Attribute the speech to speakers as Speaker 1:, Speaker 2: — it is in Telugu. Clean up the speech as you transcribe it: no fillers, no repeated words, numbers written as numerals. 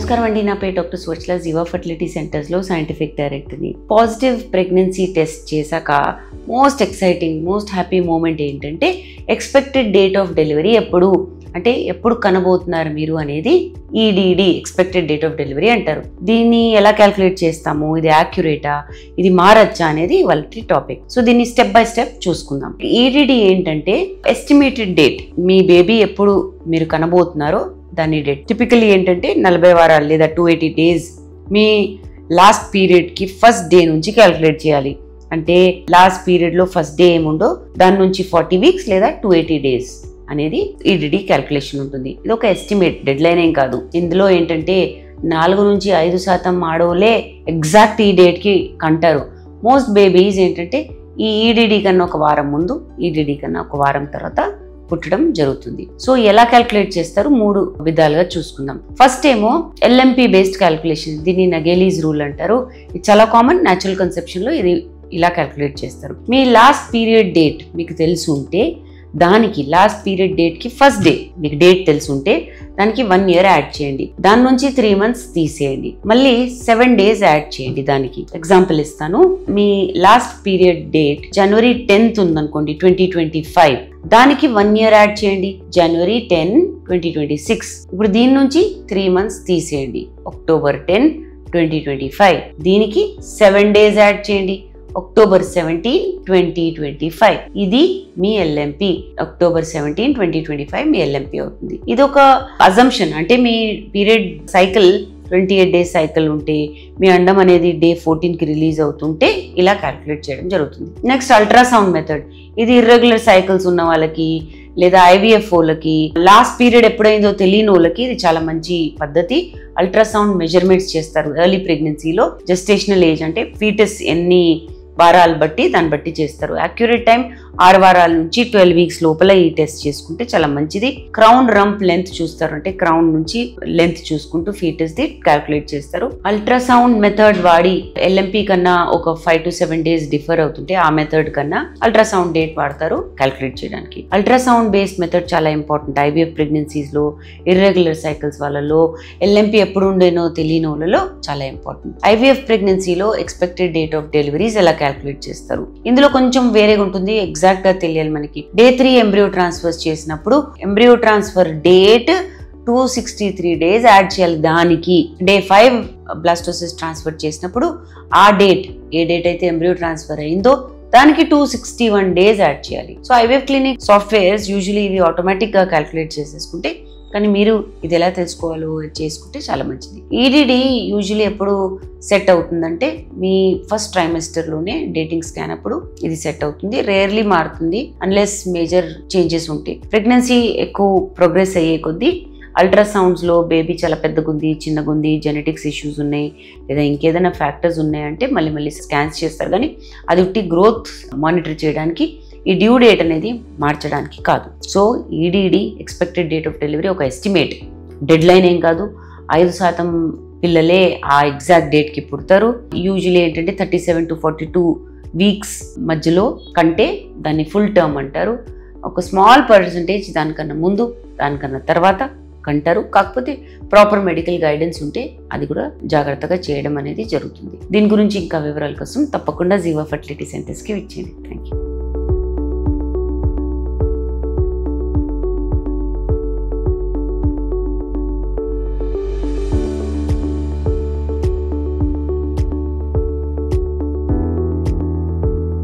Speaker 1: నమస్కారం అండి, నా పేరు డాక్టర్ స్వచ్ఛల జీవా ఫర్టిలిటీ సెంటర్స్లో సైంటిఫిక్ డైరెక్టర్ని. పాజిటివ్ ప్రెగ్నెన్సీ టెస్ట్ చేశాక most exciting most happy moment ఏంటంటే ఎక్స్పెక్టెడ్ డేట్ ఆఫ్ డెలివరీ ఎప్పుడు కనబోతున్నారు మీరు అనేది EDD expected date of delivery అంటారు. దీన్ని ఎలా క్యాల్కులేట్ చేస్తాము, ఇది యాక్యురేటా, ఇది మారచ్చా అనేది వాళ్ళ టాపిక్. సో దీన్ని స్టెప్ బై స్టెప్ చూసుకుందాం. ఈడీడీ ఏంటంటే ఎస్టిమేటెడ్ డేట్, మీ బేబీ ఎప్పుడు మీరు కనబోతున్నారో దాని డేట్. టిపికల్లీ ఏంటంటే 40 వారాలు లేదా 280 days మీ లాస్ట్ పీరియడ్కి ఫస్ట్ డే నుంచి క్యాల్కులేట్ చేయాలి. అంటే లాస్ట్ పీరియడ్లో ఫస్ట్ డే ఏముండో దాని నుంచి 40 weeks లేదా 280 days అనేది ఈడీడీ క్యాల్కులేషన్ ఉంటుంది. ఇది ఒక ఎస్టిమేట్, డెడ్ లైన్ ఏం కాదు. ఇందులో ఏంటంటే 4 నుంచి 5% ఆడోలే ఎగ్జాక్ట్ ఈ డేట్కి కంటారు. మోస్ట్ బేబీస్ ఏంటంటే ఈ ఈడీడీ కన్నా ఒక వారం ముందు, ఈడీడీ కన్నా ఒక వారం తర్వాత పుట్టడం జరుగుతుంది. సో ఎలా క్యాల్కులేట్ చేస్తారు, 3 విధాలుగా చూసుకుందాం. ఫస్ట్ ఏమో ఎల్ఎంపీ బేస్డ్ క్యాల్కులేషన్, దీన్ని నగేలీస్ రూల్ అంటారు. ఇది చాలా కామన్, న్యాచురల్ కన్సెప్షన్ లో ఇది ఇలా క్యాల్కులేట్ చేస్తారు. మీ లాస్ట్ పీరియడ్ డేట్ మీకు తెలిసి ఉంటే దానికి లాస్ట్ పీరియడ్ డేట్ కి ఫస్ట్ డే మీకు డేట్ తెలిసి ఉంటే దానికి 1 year యాడ్ చేయండి. దాని నుంచి 3 months తీసేయండి. మళ్ళీ 7 days యాడ్ చేయండి. దానికి ఎగ్జాంపుల్ ఇస్తాను. మీ last period date January 10th ఉందనుకోండి 2025, దానికి 1 year యాడ్ చేయండి, January 10, 2026. ఇప్పుడు దీని నుంచి 3 months తీసేయండి, October 10, 2025. దీనికి 7 days యాడ్ చేయండి, October 17, 2025. ఇది మీ ఎల్ఎంపీ. October 17, 2025 మీ ఎల్ఎంపీ అవుతుంది. ఇది ఒక అజంప్షన్, అంటే మీ పీరియడ్ సైకిల్ 28 days సైకిల్ ఉంటే మీ అండం అనేది డే 14కి రిలీజ్ అవుతుంటే ఇలా క్యాల్కులేట్ చేయడం జరుగుతుంది. Next ultrasound method. ఇది ఇర్రెగ్యులర్ సైకిల్స్ ఉన్న వాళ్ళకి లేదా ఐవీఎఫ్ వాళ్ళకి, లాస్ట్ పీరియడ్ ఎప్పుడైందో తెలియని వాళ్ళకి ఇది చాలా మంచి పద్ధతి. అల్ట్రాసౌండ్ మెజర్మెంట్స్ చేస్తారు ఎర్లీ ప్రెగ్నెన్సీలో. జెస్టేషనల్ ఏజ్ అంటే ఫీటస్ ఎన్ని వారాలు బట్టి దాన్ని బట్టి చేస్తారు. యాక్యురేట్ టైం 6 వారాల నుంచి 12 weeks లోపల ఈ టెస్ట్ చేసుకుంటే చాలా మంచిది. క్రౌన్ రంప్ లెంత్ చూస్తారు, అంటే క్రౌన్ నుంచి లెంత్ చూసుకుంటూ ఫీటస్ ది క్యాల్కులేట్ చేస్తారు. అల్ట్రాసౌండ్ మెథడ్ వాడి ఎల్ఎంపీ కన్నా ఒక 5 to 7 days డిఫర్ అవుతుంటే ఆ మెథడ్ కన్నా అల్ట్రాసౌండ్ డేట్ వాడతారు క్యాల్కులేట్ చేయడానికి. అల్ట్రాసౌండ్ బేస్డ్ మెథడ్ చాలా ఇంపార్టెంట్. ఐవీఎఫ్ ప్రెగ్నెన్సీస్ లో, ఇర్రెగ్యులర్ సైకిల్స్ వాళ్ళలో, ఎల్ఎంపీ ఎప్పుడు ఉండేనో తెలియని వాళ్ళలో చాలా ఇంపార్టెంట్. ఐవీఎఫ్ ప్రెగ్నెన్సీలో ఎక్స్పెక్టెడ్ డేట్ ఆఫ్ డెలివరీస్ ఎలా క్యాల్కులేట్ చేస్తారు, ఇందులో కొంచెం వేరేగా ఉంటుంది. ఎగ్జాక్ట్ గా తెలియాలి మనకి. Day 3 ఎంబ్రియో ట్రాన్స్ఫర్స్ చేసినప్పుడు embryo transfer date 263 days add చేయాలి. దానికి Day 5 బ్లాస్టోసిస్ ట్రాన్స్ఫర్ చేసినప్పుడు ఆ డేట్, ఏ డేట్ అయితే ఎంబ్రియో ట్రాన్స్ఫర్ అయిందో దానికి 261 days యాడ్ చేయాలి. So IVF clinic softwares usually ఇవి ఆటోమేటిక్ గా క్యాల్కులేట్ చేసేసుకుంటే, కానీ మీరు ఇది ఎలా తెలుసుకోవాలో చేసుకుంటే చాలా మంచిది. ఈడీడీ యూజువల్లీ ఎప్పుడు సెట్ అవుతుందంటే మీ ఫస్ట్ ట్రైమెస్టర్లోనే డేటింగ్ స్కాన్ అప్పుడు ఇది సెట్ అవుతుంది. రేర్లీ మారుతుంది అన్లెస్ మేజర్ చేంజెస్ ఉంటాయి. ప్రెగ్నెన్సీ ఎక్కువ ప్రోగ్రెస్ అయ్యే కొద్దీ అల్ట్రాసౌండ్స్ లో బేబీ చాలా పెద్దగుంది, చిన్నగుంది, జెనెటిక్స్ ఇష్యూస్ ఉన్నాయి లేదా ఇంకేదైనా ఫ్యాక్టర్స్ ఉన్నాయంటే మళ్ళీ స్కాన్స్ చేస్తారు. కానీ అది ఉట్టి గ్రోత్ మానిటర్ చేయడానికి, ఈ డ్యూ డేట్ అనేది మార్చడానికి కాదు. So EDD expected date of delivery ఒక ఎస్టిమేట్, డెడ్ లైన్ ఏం కాదు. 5% పిల్లలే ఆ ఎగ్జాక్ట్ డేట్కి పుడతారు. యూజువల్లీ ఏంటంటే 37 to 42 weeks మధ్యలో కంటే దాన్ని ఫుల్ టర్మ్ అంటారు. ఒక స్మాల్ పర్సంటేజ్ దానికన్నా ముందు, దానికన్నా తర్వాత కంటారు. కాకపోతే ప్రాపర్ మెడికల్ గైడెన్స్ ఉంటే అది కూడా జాగ్రత్తగా చేయడం అనేది జరుగుతుంది. దీని గురించి ఇంకా వివరాల కోసం తప్పకుండా జీవా ఫర్టిలిటీ సెంటర్స్కి వచ్చేయండి. Thank you.